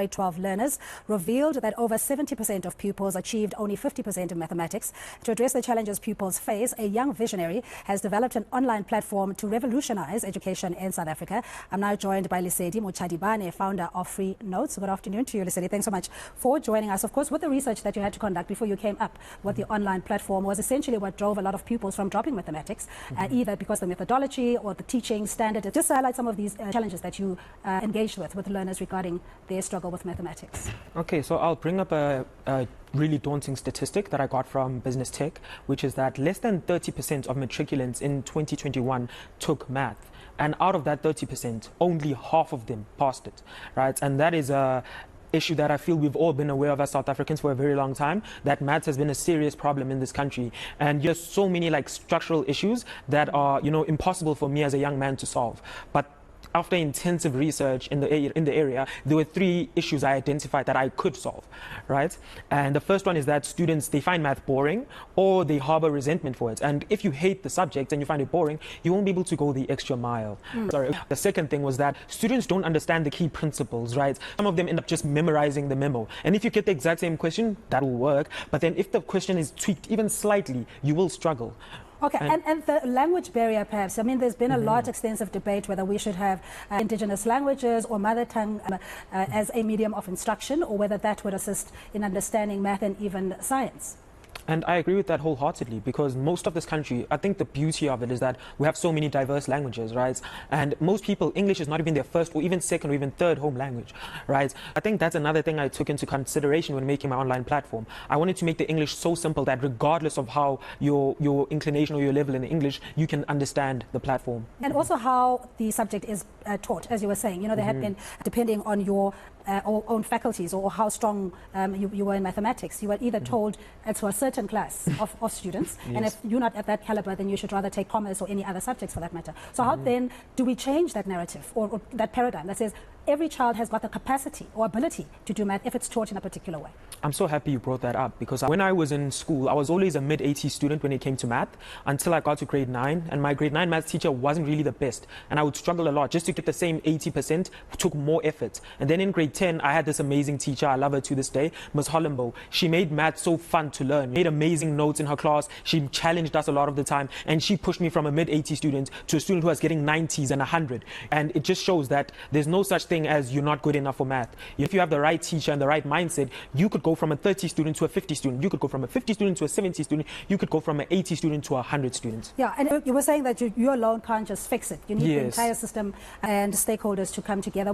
Grade 12 learners revealed that over 70% of pupils achieved only 50% in mathematics. To address the challenges pupils face, a young visionary has developed an online platform to revolutionize education in South Africa. I'm now joined by Lesedi Mochadibane, founder of Free Notes. Good afternoon to you, Lesedi. Thanks so much for joining us. Of course, with the research that you had to conduct before you came up with the online platform was essentially what drove a lot of pupils from dropping mathematics, either because of the methodology or the teaching standard. Just highlight some of these challenges that you engaged with learners regarding their struggle with mathematics. Okay, so I'll bring up a really daunting statistic that I got from Business Tech, which is that less than 30% of matriculants in 2021 took math. And out of that 30%, only half of them passed it, right? And that is a issue that I feel we've all been aware of as South Africans for a very long time, that maths has been a serious problem in this country. And there's so many structural issues that are, impossible for me as a young man to solve. But after intensive research in the area, there were 3 issues I identified that I could solve, right? And the first one is that students, they find math boring or they harbor resentment for it. And if you hate the subject and you find it boring, you won't be able to go the extra mile. Sorry. The second thing was that students don't understand the key principles, right? Some of them end up just memorizing the memo. And if you get the exact same question, that will work. But then if the question is tweaked even slightly, you will struggle. Okay, and the language barrier perhaps, I mean, there's been a lot extensive debate whether we should have indigenous languages or mother tongue as a medium of instruction, or whether that would assist in understanding math and even science. And I agree with that wholeheartedly, because most of this country, I think the beauty of it is that we have so many diverse languages, right? And most people, English is not even their first or even second or even third home language, right? I think that's another thing I took into consideration when making my online platform. I wanted to make the English so simple that regardless of how your inclination or your level in English, you can understand the platform. And also how the subject is taught, as you were saying. There have been, depending on your own faculties or how strong you were in mathematics, you were either told to a certain class of students, and if you're not at that caliber, then you should rather take commerce or any other subjects for that matter. So how then do we change that narrative or that paradigm that says every child has got the capacity or ability to do math if it's taught in a particular way? I'm so happy you brought that up, because when I was in school, I was always a mid-80s student when it came to math until I got to grade 9, and my grade 9 math teacher wasn't really the best, and I would struggle a lot. Just to get the same 80% took more effort. And then in grade 10, I had this amazing teacher, I love her to this day, Ms. Hollenbo. She made math so fun to learn, made amazing notes in her class, she challenged us a lot of the time, and she pushed me from a mid-80 student to a student who was getting 90s and 100. And it just shows that there's no such thing as you're not good enough for math. If you have the right teacher and the right mindset, you could go from a 30 student to a 50 student, you could go from a 50 student to a 70 student, you could go from an 80 student to a 100 student. Yeah, and you were saying that you alone can't just fix it. You need the entire system and stakeholders to come together.